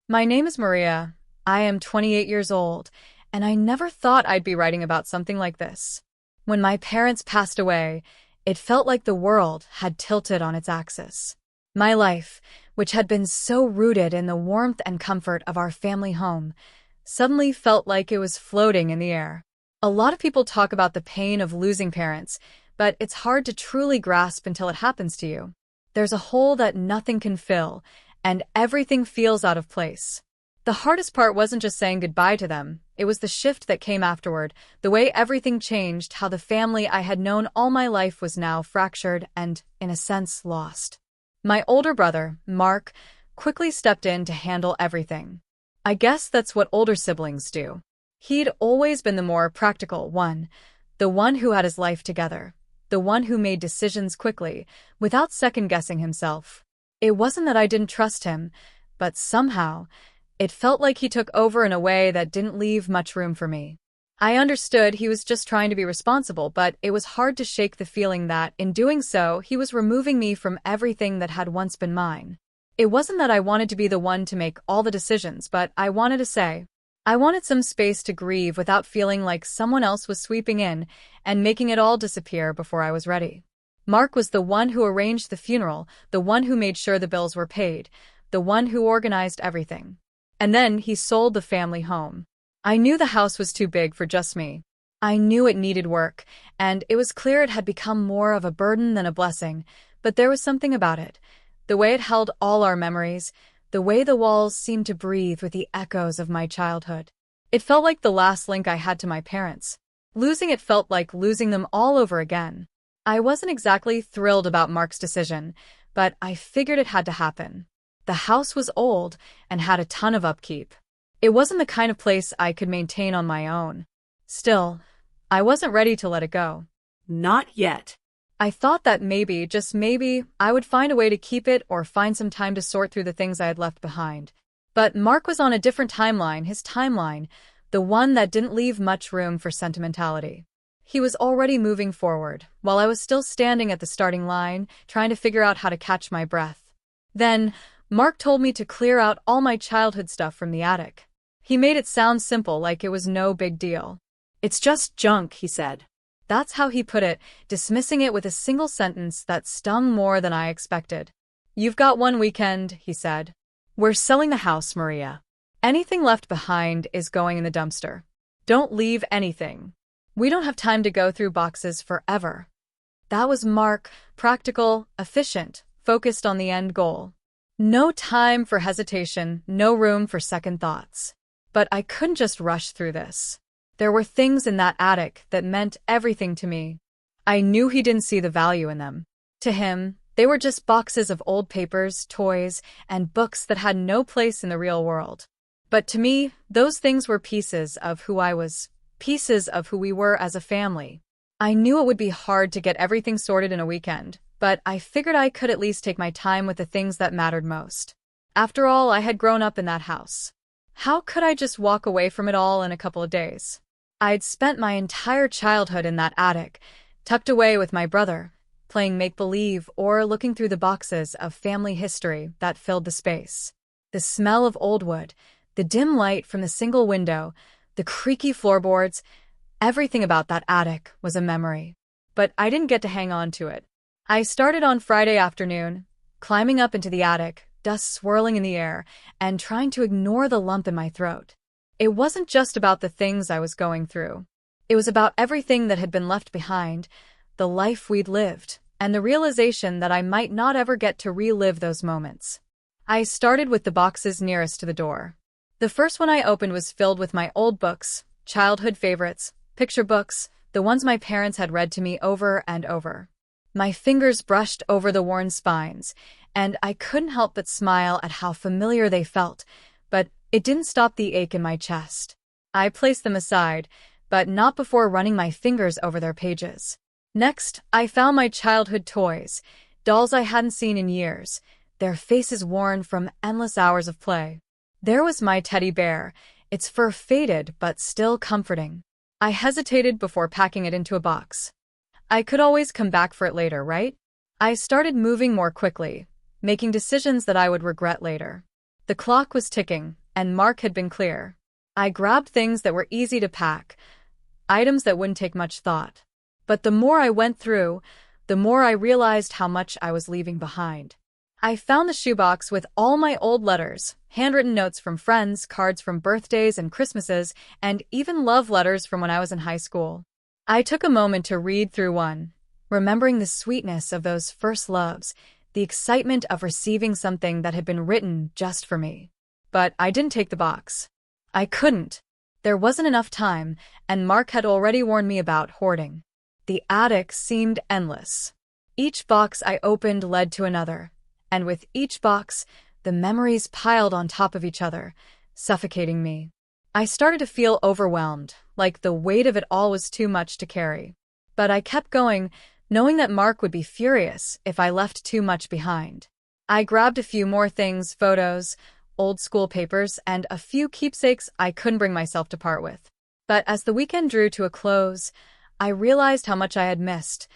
My name is Maria. I am 28 years old, and I never thought I'd be writing about something like this. When my parents passed away, it felt like the world had tilted on its axis. My life, which had been so rooted in the warmth and comfort of our family home, suddenly felt like it was floating in the air. A lot of people talk about the pain of losing parents, but it's hard to truly grasp until it happens to you. There's a hole that nothing can fill, and everything feels out of place. The hardest part wasn't just saying goodbye to them, it was the shift that came afterward, the way everything changed, how the family I had known all my life was now fractured and, in a sense, lost. My older brother, Mark, quickly stepped in to handle everything. I guess that's what older siblings do. He'd always been the more practical one, the one who had his life together, the one who made decisions quickly, without second-guessing himself. It wasn't that I didn't trust him, but somehow, it felt like he took over in a way that didn't leave much room for me. I understood he was just trying to be responsible, but it was hard to shake the feeling that, in doing so, he was removing me from everything that had once been mine. It wasn't that I wanted to be the one to make all the decisions, but I wanted to say, I wanted some space to grieve without feeling like someone else was sweeping in and making it all disappear before I was ready. Mark was the one who arranged the funeral, the one who made sure the bills were paid, the one who organized everything. And then he sold the family home. I knew the house was too big for just me. I knew it needed work, and it was clear it had become more of a burden than a blessing, but there was something about it. The way it held all our memories, the way the walls seemed to breathe with the echoes of my childhood. It felt like the last link I had to my parents. Losing it felt like losing them all over again. I wasn't exactly thrilled about Mark's decision, but I figured it had to happen. The house was old and had a ton of upkeep. It wasn't the kind of place I could maintain on my own. Still, I wasn't ready to let it go. Not yet. I thought that maybe, just maybe, I would find a way to keep it or find some time to sort through the things I had left behind. But Mark was on a different timeline, his timeline, the one that didn't leave much room for sentimentality. He was already moving forward, while I was still standing at the starting line, trying to figure out how to catch my breath. Then, Mark told me to clear out all my childhood stuff from the attic. He made it sound simple, like it was no big deal. It's just junk, he said. That's how he put it, dismissing it with a single sentence that stung more than I expected. You've got one weekend, he said. We're selling the house, Maria. Anything left behind is going in the dumpster. Don't leave anything. We don't have time to go through boxes forever. That was Mark, practical, efficient, focused on the end goal. No time for hesitation, no room for second thoughts. But I couldn't just rush through this. There were things in that attic that meant everything to me. I knew he didn't see the value in them. To him, they were just boxes of old papers, toys, and books that had no place in the real world. But to me, those things were pieces of who I was, pieces of who we were as a family. I knew it would be hard to get everything sorted in a weekend, but I figured I could at least take my time with the things that mattered most. After all, I had grown up in that house. How could I just walk away from it all in a couple of days? I'd spent my entire childhood in that attic, tucked away with my brother, playing make-believe or looking through the boxes of family history that filled the space. The smell of old wood, the dim light from the single window, the creaky floorboards, everything about that attic was a memory. But I didn't get to hang on to it. I started on Friday afternoon, climbing up into the attic, dust swirling in the air, and trying to ignore the lump in my throat. It wasn't just about the things I was going through. It was about everything that had been left behind, the life we'd lived, and the realization that I might not ever get to relive those moments. I started with the boxes nearest to the door. The first one I opened was filled with my old books, childhood favorites, picture books, the ones my parents had read to me over and over. My fingers brushed over the worn spines, and I couldn't help but smile at how familiar they felt, but it didn't stop the ache in my chest. I placed them aside, but not before running my fingers over their pages. Next, I found my childhood toys, dolls I hadn't seen in years, their faces worn from endless hours of play. There was my teddy bear, its fur faded but still comforting. I hesitated before packing it into a box. I could always come back for it later, right? I started moving more quickly, making decisions that I would regret later. The clock was ticking, and Mark had been clear. I grabbed things that were easy to pack, items that wouldn't take much thought. But the more I went through, the more I realized how much I was leaving behind. I found the shoebox with all my old letters, handwritten notes from friends, cards from birthdays and Christmases, and even love letters from when I was in high school. I took a moment to read through one, remembering the sweetness of those first loves, the excitement of receiving something that had been written just for me. But I didn't take the box. I couldn't. There wasn't enough time, and Mark had already warned me about hoarding. The attic seemed endless. Each box I opened led to another, and with each box, the memories piled on top of each other, suffocating me. I started to feel overwhelmed, like the weight of it all was too much to carry. But I kept going, knowing that Mark would be furious if I left too much behind. I grabbed a few more things, photos, old school papers, and a few keepsakes I couldn't bring myself to part with. But as the weekend drew to a close, I realized how much I had missed,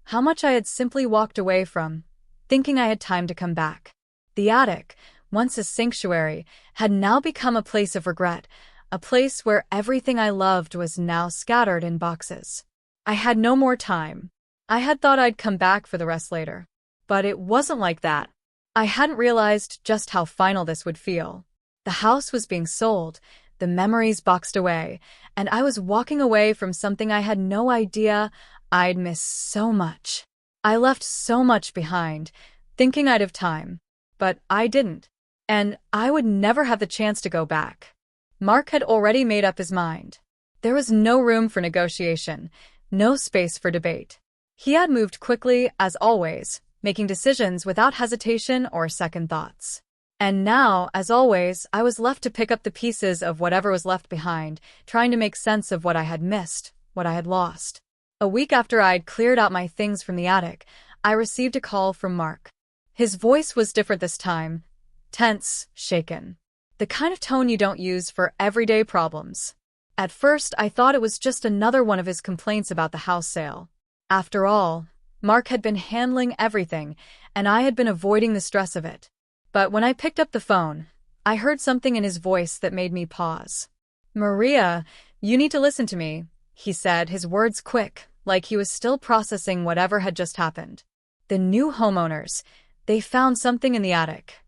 how much I had simply walked away from, thinking I had time to come back. The attic, once a sanctuary, had now become a place of regret, a place where everything I loved was now scattered in boxes. I had no more time. I had thought I'd come back for the rest later. But it wasn't like that. I hadn't realized just how final this would feel. The house was being sold, the memories boxed away, and I was walking away from something I had no idea I'd miss so much. I left so much behind, thinking I'd have time. But I didn't. And I would never have the chance to go back. Mark had already made up his mind. There was no room for negotiation, no space for debate. He had moved quickly, as always, making decisions without hesitation or second thoughts. And now, as always, I was left to pick up the pieces of whatever was left behind, trying to make sense of what I had missed, what I had lost. A week after I'd cleared out my things from the attic, I received a call from Mark. His voice was different this time, tense, shaken. The kind of tone you don't use for everyday problems. At first, I thought it was just another one of his complaints about the house sale. After all, Mark had been handling everything, and I had been avoiding the stress of it. But when I picked up the phone, I heard something in his voice that made me pause. "Maria, you need to listen to me," he said, his words quick, like he was still processing whatever had just happened. The new homeowners, they found something in the attic.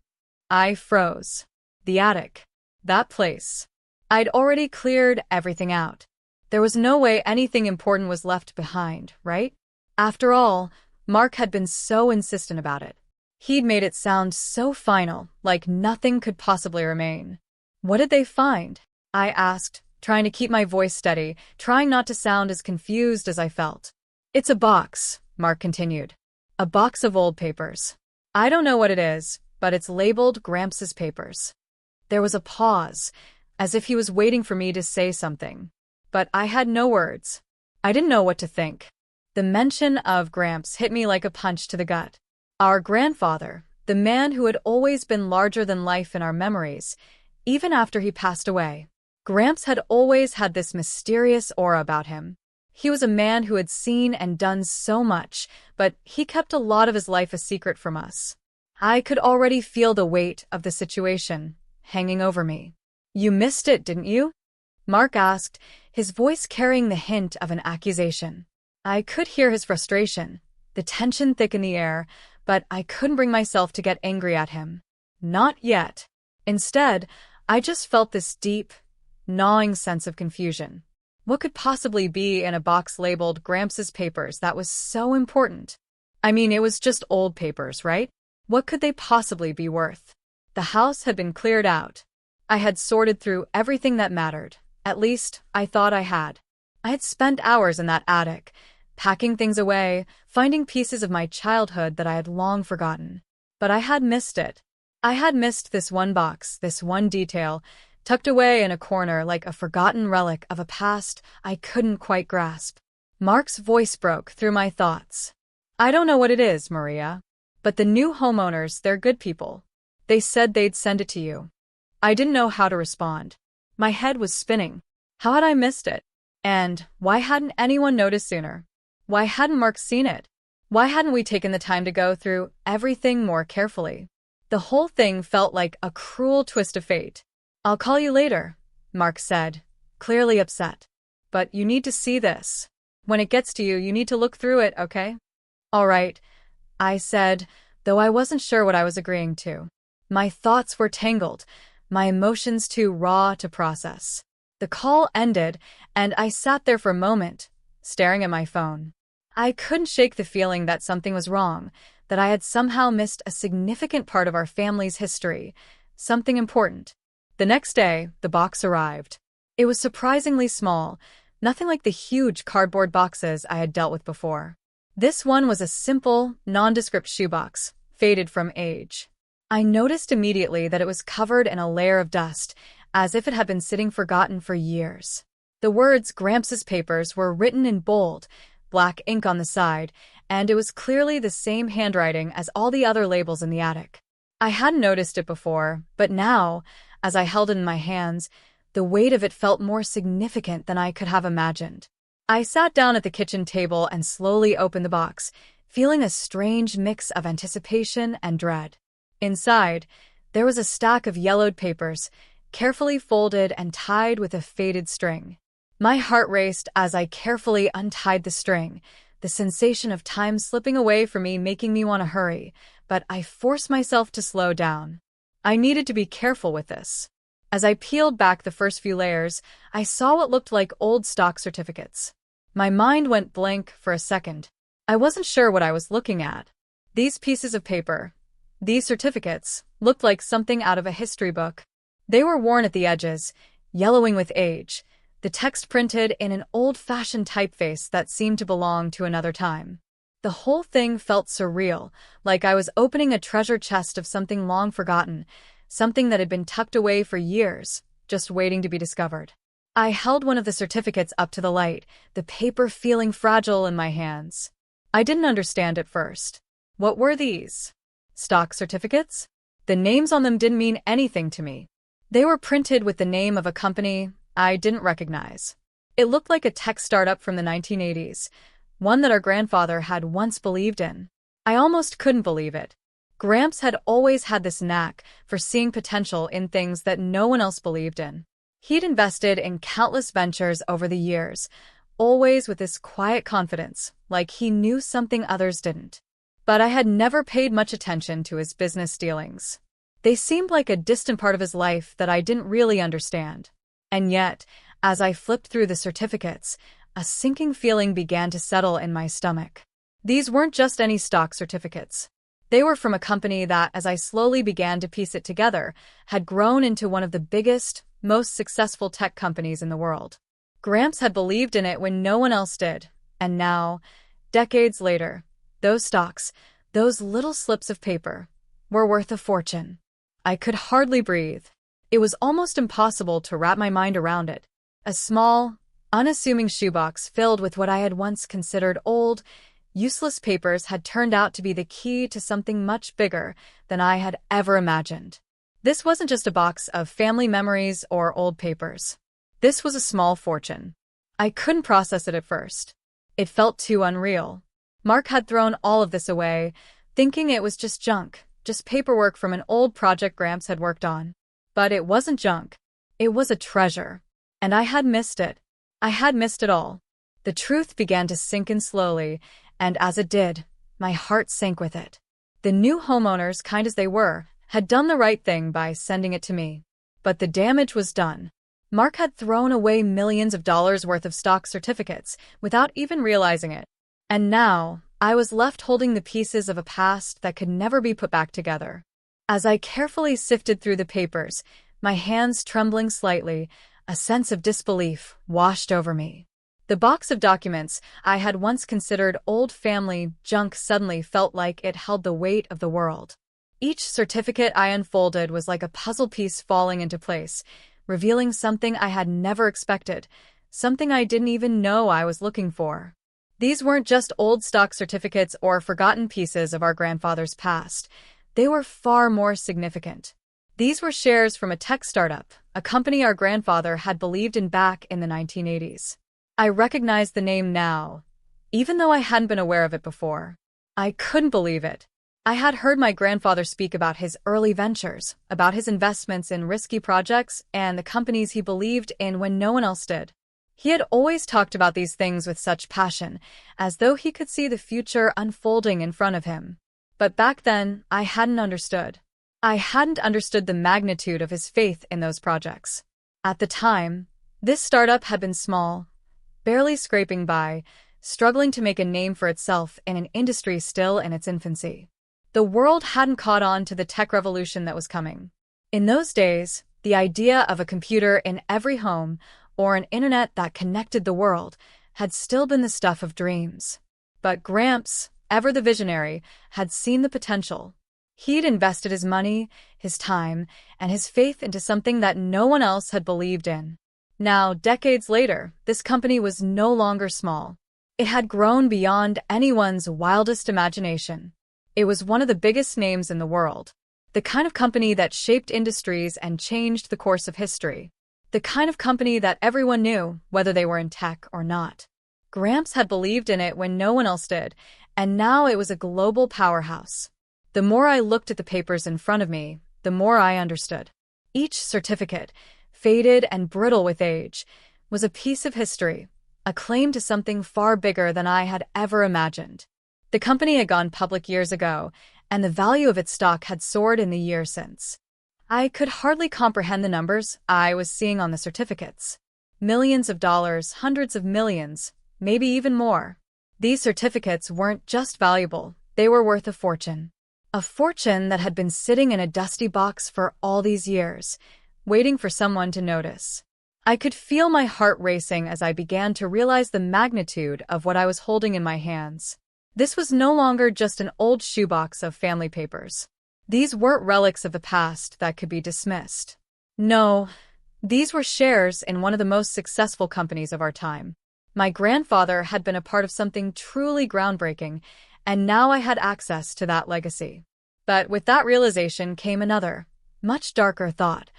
I froze. The attic. That place. I'd already cleared everything out. There was no way anything important was left behind, right? After all, Mark had been so insistent about it. He'd made it sound so final, like nothing could possibly remain. "What did they find?" I asked, trying to keep my voice steady, trying not to sound as confused as I felt. "It's a box," Mark continued. "A box of old papers. I don't know what it is, but it's labeled Gramps' papers." There was a pause, as if he was waiting for me to say something. But I had no words. I didn't know what to think. The mention of Gramps hit me like a punch to the gut. Our grandfather, the man who had always been larger than life in our memories, even after he passed away. Gramps had always had this mysterious aura about him. He was a man who had seen and done so much, but he kept a lot of his life a secret from us. I could already feel the weight of the situation hanging over me. "You missed it, didn't you?" Mark asked, his voice carrying the hint of an accusation. I could hear his frustration, the tension thick in the air, but I couldn't bring myself to get angry at him. Not yet. Instead, I just felt this deep, gnawing sense of confusion. What could possibly be in a box labeled Gramps' papers that was so important? I mean, it was just old papers, right? What could they possibly be worth? The house had been cleared out. I had sorted through everything that mattered. At least, I thought I had. I had spent hours in that attic, packing things away, finding pieces of my childhood that I had long forgotten. But I had missed it. I had missed this one box, this one detail, tucked away in a corner like a forgotten relic of a past I couldn't quite grasp. Mark's voice broke through my thoughts. "I don't know what it is, Maria. But the new homeowners, they're good people. They said they'd send it to you." I didn't know how to respond. My head was spinning. How had I missed it? And why hadn't anyone noticed sooner? Why hadn't Mark seen it? Why hadn't we taken the time to go through everything more carefully? The whole thing felt like a cruel twist of fate. "I'll call you later," Mark said, clearly upset. "But you need to see this. When it gets to you, you need to look through it, okay?" "All right," I said, though I wasn't sure what I was agreeing to. My thoughts were tangled, my emotions too raw to process. The call ended, and I sat there for a moment, staring at my phone. I couldn't shake the feeling that something was wrong, that I had somehow missed a significant part of our family's history, something important. The next day, the box arrived. It was surprisingly small, nothing like the huge cardboard boxes I had dealt with before. This one was a simple, nondescript shoebox, faded from age. I noticed immediately that it was covered in a layer of dust, as if it had been sitting forgotten for years. The words "Gramps' papers" were written in bold, black ink on the side, and it was clearly the same handwriting as all the other labels in the attic. I hadn't noticed it before, but now, as I held it in my hands, the weight of it felt more significant than I could have imagined. I sat down at the kitchen table and slowly opened the box, feeling a strange mix of anticipation and dread. Inside, there was a stack of yellowed papers, carefully folded and tied with a faded string. My heart raced as I carefully untied the string, the sensation of time slipping away from me making me want to hurry, but I forced myself to slow down. I needed to be careful with this. As I peeled back the first few layers, I saw what looked like old stock certificates. My mind went blank for a second. I wasn't sure what I was looking at. These pieces of paper, these certificates, looked like something out of a history book. They were worn at the edges, yellowing with age, the text printed in an old-fashioned typeface that seemed to belong to another time. The whole thing felt surreal, like I was opening a treasure chest of something long forgotten, something that had been tucked away for years, just waiting to be discovered. I held one of the certificates up to the light, the paper feeling fragile in my hands. I didn't understand at first. What were these? Stock certificates? The names on them didn't mean anything to me. They were printed with the name of a company I didn't recognize. It looked like a tech startup from the 1980s, one that our grandfather had once believed in. I almost couldn't believe it. Gramps had always had this knack for seeing potential in things that no one else believed in. He'd invested in countless ventures over the years, always with this quiet confidence, like he knew something others didn't. But I had never paid much attention to his business dealings. They seemed like a distant part of his life that I didn't really understand. And yet, as I flipped through the certificates, a sinking feeling began to settle in my stomach. These weren't just any stock certificates. They were from a company that, as I slowly began to piece it together, had grown into one of the biggest, most successful tech companies in the world. Gramps had believed in it when no one else did, and now, decades later, those stocks, those little slips of paper, were worth a fortune. I could hardly breathe. It was almost impossible to wrap my mind around it. A small, unassuming shoebox filled with what I had once considered old, useless papers had turned out to be the key to something much bigger than I had ever imagined. This wasn't just a box of family memories or old papers. This was a small fortune. I couldn't process it at first. It felt too unreal. Mark had thrown all of this away, thinking it was just junk, just paperwork from an old project Gramps had worked on. But it wasn't junk. It was a treasure. And I had missed it. I had missed it all. The truth began to sink in slowly, and as it did, my heart sank with it. The new homeowners, kind as they were, had done the right thing by sending it to me. But the damage was done. Mark had thrown away millions of dollars worth of stock certificates without even realizing it. And now, I was left holding the pieces of a past that could never be put back together. As I carefully sifted through the papers, my hands trembling slightly, a sense of disbelief washed over me. The box of documents I had once considered old family junk suddenly felt like it held the weight of the world. Each certificate I unfolded was like a puzzle piece falling into place, revealing something I had never expected, something I didn't even know I was looking for. These weren't just old stock certificates or forgotten pieces of our grandfather's past. They were far more significant. These were shares from a tech startup, a company our grandfather had believed in back in the 1980s. I recognized the name now, even though I hadn't been aware of it before. I couldn't believe it. I had heard my grandfather speak about his early ventures, about his investments in risky projects, and the companies he believed in when no one else did. He had always talked about these things with such passion, as though he could see the future unfolding in front of him. But back then, I hadn't understood. I hadn't understood the magnitude of his faith in those projects. At the time, this startup had been small, barely scraping by, struggling to make a name for itself in an industry still in its infancy. The world hadn't caught on to the tech revolution that was coming. In those days, the idea of a computer in every home or an internet that connected the world had still been the stuff of dreams. But Gramps, ever the visionary, had seen the potential. He'd invested his money, his time, and his faith into something that no one else had believed in. Now, decades later, this company was no longer small. It had grown beyond anyone's wildest imagination. It was one of the biggest names in the world. The kind of company that shaped industries and changed the course of history. The kind of company that everyone knew, whether they were in tech or not. Gramps had believed in it when no one else did, and now it was a global powerhouse. The more I looked at the papers in front of me, the more I understood. Each certificate, faded and brittle with age, was a piece of history, a claim to something far bigger than I had ever imagined. The company had gone public years ago, and the value of its stock had soared in the years since. I could hardly comprehend the numbers I was seeing on the certificates. Millions of dollars, hundreds of millions, maybe even more. These certificates weren't just valuable, they were worth a fortune. A fortune that had been sitting in a dusty box for all these years, waiting for someone to notice. I could feel my heart racing as I began to realize the magnitude of what I was holding in my hands. This was no longer just an old shoebox of family papers. These weren't relics of the past that could be dismissed. No, these were shares in one of the most successful companies of our time. My grandfather had been a part of something truly groundbreaking, and now I had access to that legacy. But with that realization came another, much darker thought,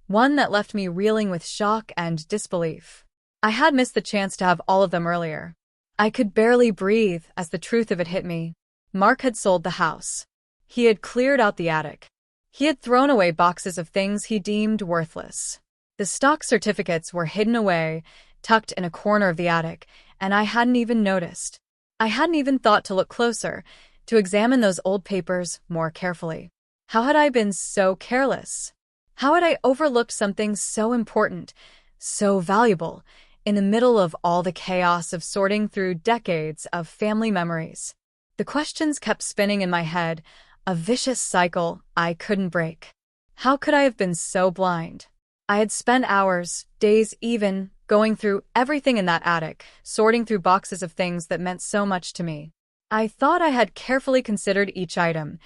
one that left me reeling with shock and disbelief. I had missed the chance to have all of them earlier. I could barely breathe as the truth of it hit me. Mark had sold the house. He had cleared out the attic. He had thrown away boxes of things he deemed worthless. The stock certificates were hidden away, tucked in a corner of the attic, and I hadn't even noticed. I hadn't even thought to look closer, to examine those old papers more carefully. How had I been so careless? How had I overlooked something so important, so valuable, in the middle of all the chaos of sorting through decades of family memories? The questions kept spinning in my head, a vicious cycle I couldn't break. How could I have been so blind? I had spent hours, days even, going through everything in that attic, sorting through boxes of things that meant so much to me. I thought I had carefully considered each item,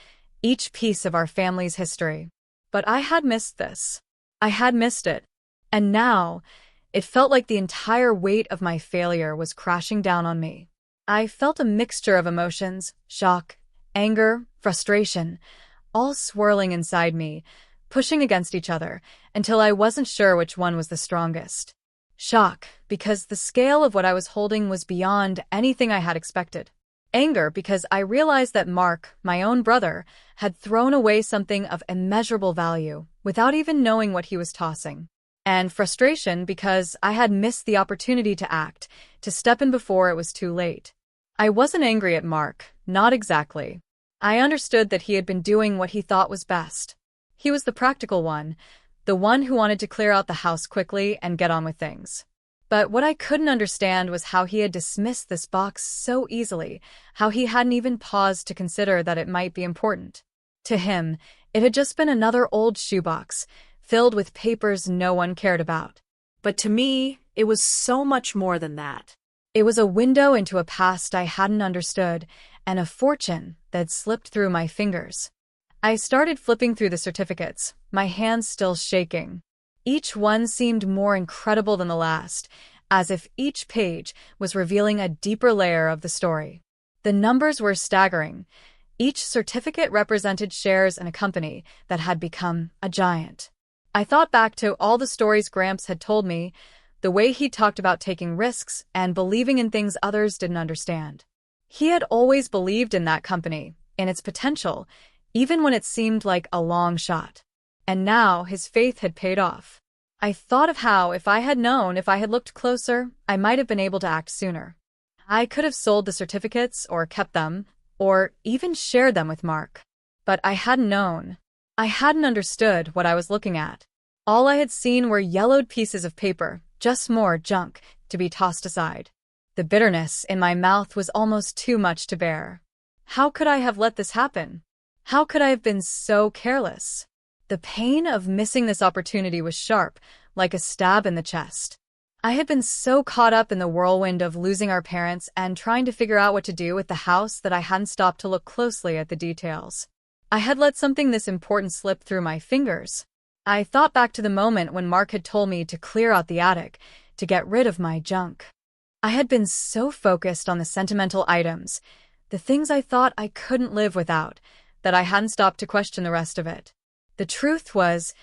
each piece of our family's history. But I had missed this. I had missed it. And now, it felt like the entire weight of my failure was crashing down on me. I felt a mixture of emotions, shock, anger, frustration, all swirling inside me, pushing against each other, until I wasn't sure which one was the strongest. Shock, because the scale of what I was holding was beyond anything I had expected. Anger, because I realized that Mark, my own brother, had thrown away something of immeasurable value, without even knowing what he was tossing. And frustration, because I had missed the opportunity to act, to step in before it was too late. I wasn't angry at Mark, not exactly. I understood that he had been doing what he thought was best. He was the practical one, the one who wanted to clear out the house quickly and get on with things. But what I couldn't understand was how he had dismissed this box so easily, how he hadn't even paused to consider that it might be important. To him, it had just been another old shoebox, filled with papers no one cared about. But to me, it was so much more than that. It was a window into a past I hadn't understood, and a fortune that slipped through my fingers. I started flipping through the certificates, my hands still shaking. Each one seemed more incredible than the last, as if each page was revealing a deeper layer of the story. The numbers were staggering. Each certificate represented shares in a company that had become a giant. I thought back to all the stories Gramps had told me, the way he talked about taking risks and believing in things others didn't understand. He had always believed in that company, in its potential, even when it seemed like a long shot. And now his faith had paid off. I thought of how, if I had known, if I had looked closer, I might have been able to act sooner. I could have sold the certificates, or kept them, or even shared them with Mark. But I hadn't known. I hadn't understood what I was looking at. All I had seen were yellowed pieces of paper, just more junk to be tossed aside. The bitterness in my mouth was almost too much to bear. How could I have let this happen? How could I have been so careless? The pain of missing this opportunity was sharp, like a stab in the chest. I had been so caught up in the whirlwind of losing our parents and trying to figure out what to do with the house that I hadn't stopped to look closely at the details. I had let something this important slip through my fingers. I thought back to the moment when Mark had told me to clear out the attic, to get rid of my junk. I had been so focused on the sentimental items, the things I thought I couldn't live without, that I hadn't stopped to question the rest of it. The truth was,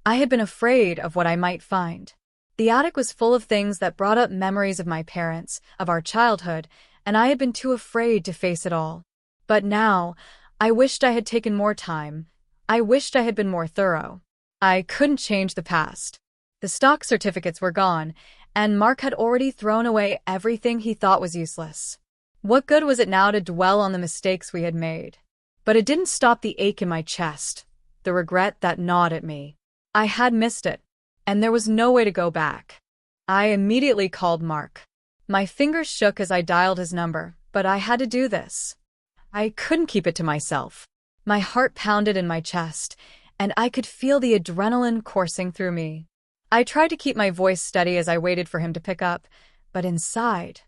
I had been afraid of what I might find. The attic was full of things that brought up memories of my parents, of our childhood, and I had been too afraid to face it all. But now, I wished I had taken more time. I wished I had been more thorough. I couldn't change the past. The stock certificates were gone, and Mark had already thrown away everything he thought was useless. What good was it now to dwell on the mistakes we had made? But it didn't stop the ache in my chest, the regret that gnawed at me. I had missed it, and there was no way to go back. I immediately called Mark. My fingers shook as I dialed his number, but I had to do this. I couldn't keep it to myself. My heart pounded in my chest, and I could feel the adrenaline coursing through me. I tried to keep my voice steady as I waited for him to pick up, but inside,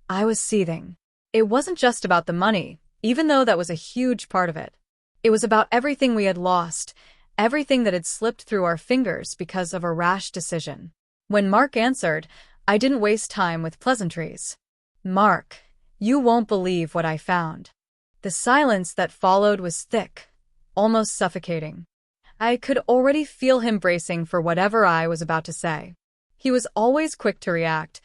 I was seething. It wasn't just about the money, even though that was a huge part of it. It was about everything we had lost, everything that had slipped through our fingers because of a rash decision. When Mark answered, I didn't waste time with pleasantries. Mark, you won't believe what I found. The silence that followed was thick, almost suffocating. I could already feel him bracing for whatever I was about to say. He was always quick to react,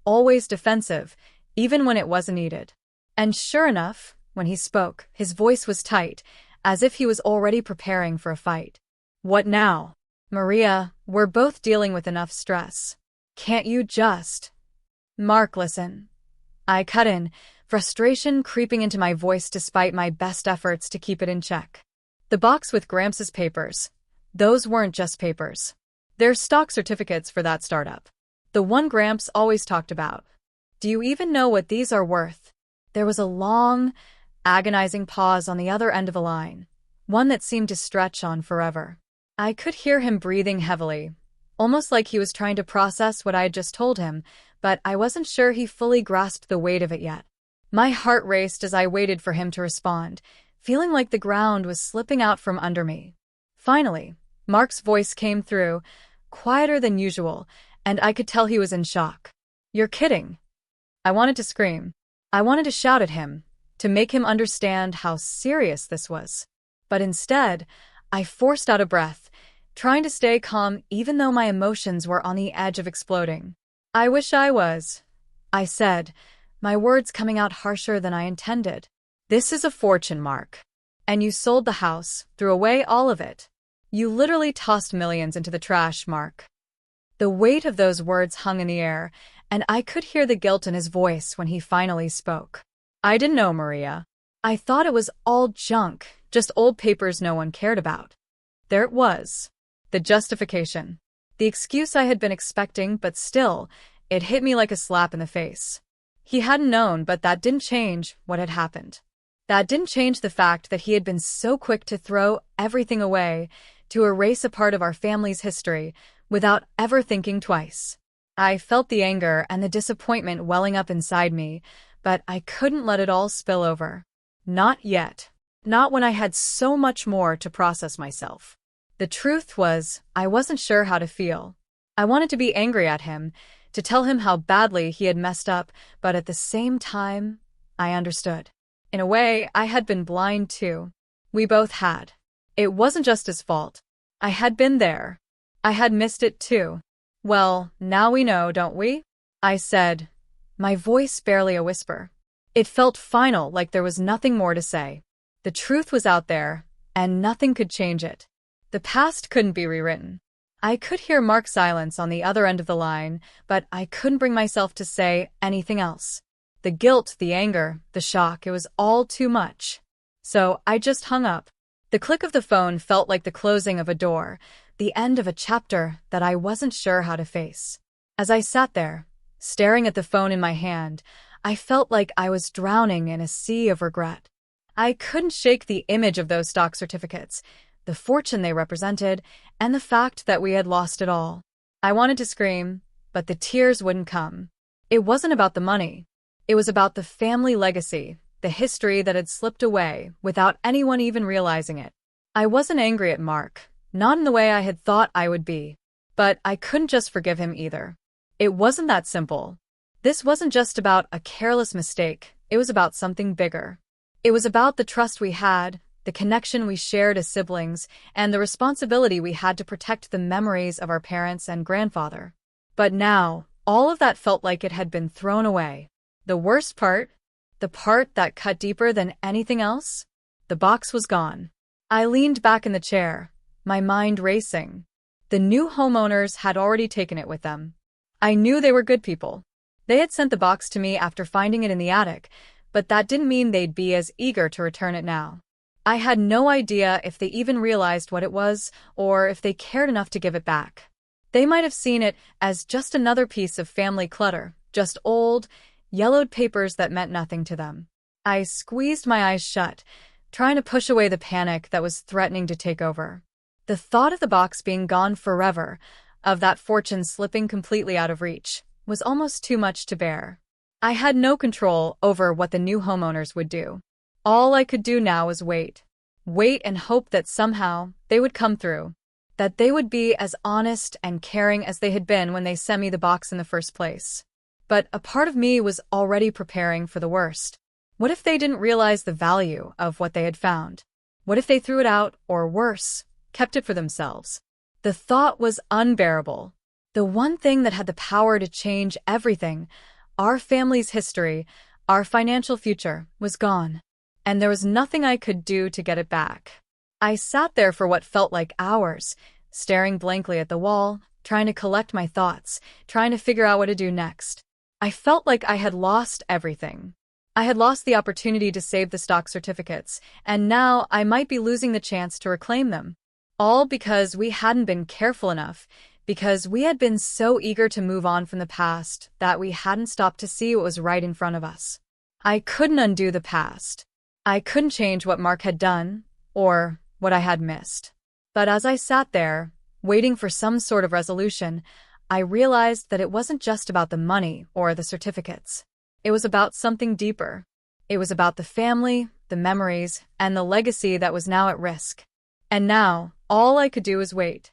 always defensive, even when it wasn't needed. And sure enough, when he spoke, his voice was tight, as if he was already preparing for a fight. What now? Maria, we're both dealing with enough stress. Can't you just... Mark, listen. I cut in, frustration creeping into my voice despite my best efforts to keep it in check. The box with Gramps' papers. Those weren't just papers. They're stock certificates for that startup. The one Gramps always talked about. Do you even know what these are worth? There was a long, agonizing pause on the other end of a line, one that seemed to stretch on forever. I could hear him breathing heavily, almost like he was trying to process what I had just told him, but I wasn't sure he fully grasped the weight of it yet. My heart raced as I waited for him to respond, feeling like the ground was slipping out from under me. Finally, Mark's voice came through, quieter than usual, and I could tell he was in shock. You're kidding. I wanted to scream. I wanted to shout at him, to make him understand how serious this was. But instead, I forced out a breath, trying to stay calm even though my emotions were on the edge of exploding. I wish I was, I said, my words coming out harsher than I intended. This is a fortune, Mark. And you sold the house, threw away all of it. You literally tossed millions into the trash, Mark. The weight of those words hung in the air, and I could hear the guilt in his voice when he finally spoke. I didn't know, Maria. I thought it was all junk, just old papers no one cared about. There it was. The justification. The excuse I had been expecting, but still, it hit me like a slap in the face. He hadn't known, but that didn't change what had happened. That didn't change the fact that he had been so quick to throw everything away, to erase a part of our family's history, without ever thinking twice. I felt the anger and the disappointment welling up inside me, but I couldn't let it all spill over. Not yet. Not when I had so much more to process myself. The truth was, I wasn't sure how to feel. I wanted to be angry at him, to tell him how badly he had messed up, but at the same time, I understood. In a way, I had been blind too. We both had. It wasn't just his fault. I had been there. I had missed it too. Well, now we know, don't we? I said, my voice barely a whisper. It felt final, like there was nothing more to say. The truth was out there, and nothing could change it. The past couldn't be rewritten. I could hear Mark's silence on the other end of the line, but I couldn't bring myself to say anything else. The guilt, the anger, the shock, it was all too much. So I just hung up. The click of the phone felt like the closing of a door, the end of a chapter that I wasn't sure how to face. As I sat there, staring at the phone in my hand, I felt like I was drowning in a sea of regret. I couldn't shake the image of those stock certificates, the fortune they represented, and the fact that we had lost it all. I wanted to scream, but the tears wouldn't come. It wasn't about the money. It was about the family legacy, the history that had slipped away without anyone even realizing it. I wasn't angry at Mark, not in the way I had thought I would be, but I couldn't just forgive him either. It wasn't that simple. This wasn't just about a careless mistake, it was about something bigger. It was about the trust we had, the connection we shared as siblings, and the responsibility we had to protect the memories of our parents and grandfather. But now, all of that felt like it had been thrown away. The worst part, the part that cut deeper than anything else, the box was gone. I leaned back in the chair, my mind racing. The new homeowners had already taken it with them. I knew they were good people. They had sent the box to me after finding it in the attic, but that didn't mean they'd be as eager to return it now. I had no idea if they even realized what it was, or if they cared enough to give it back. They might have seen it as just another piece of family clutter, just old, yellowed papers that meant nothing to them. I squeezed my eyes shut, trying to push away the panic that was threatening to take over. The thought of the box being gone forever, of that fortune slipping completely out of reach, was almost too much to bear. I had no control over what the new homeowners would do. All I could do now was wait. Wait and hope that somehow they would come through. That they would be as honest and caring as they had been when they sent me the box in the first place. But a part of me was already preparing for the worst. What if they didn't realize the value of what they had found? What if they threw it out, or worse, kept it for themselves? The thought was unbearable. The one thing that had the power to change everything, our family's history, our financial future, was gone. And there was nothing I could do to get it back. I sat there for what felt like hours, staring blankly at the wall, trying to collect my thoughts, trying to figure out what to do next. I felt like I had lost everything. I had lost the opportunity to save the stock certificates, and now I might be losing the chance to reclaim them. All because we hadn't been careful enough, because we had been so eager to move on from the past that we hadn't stopped to see what was right in front of us. I couldn't undo the past. I couldn't change what Mark had done, or what I had missed. But as I sat there, waiting for some sort of resolution, I realized that it wasn't just about the money or the certificates. It was about something deeper. It was about the family, the memories, and the legacy that was now at risk. And now, all I could do was wait.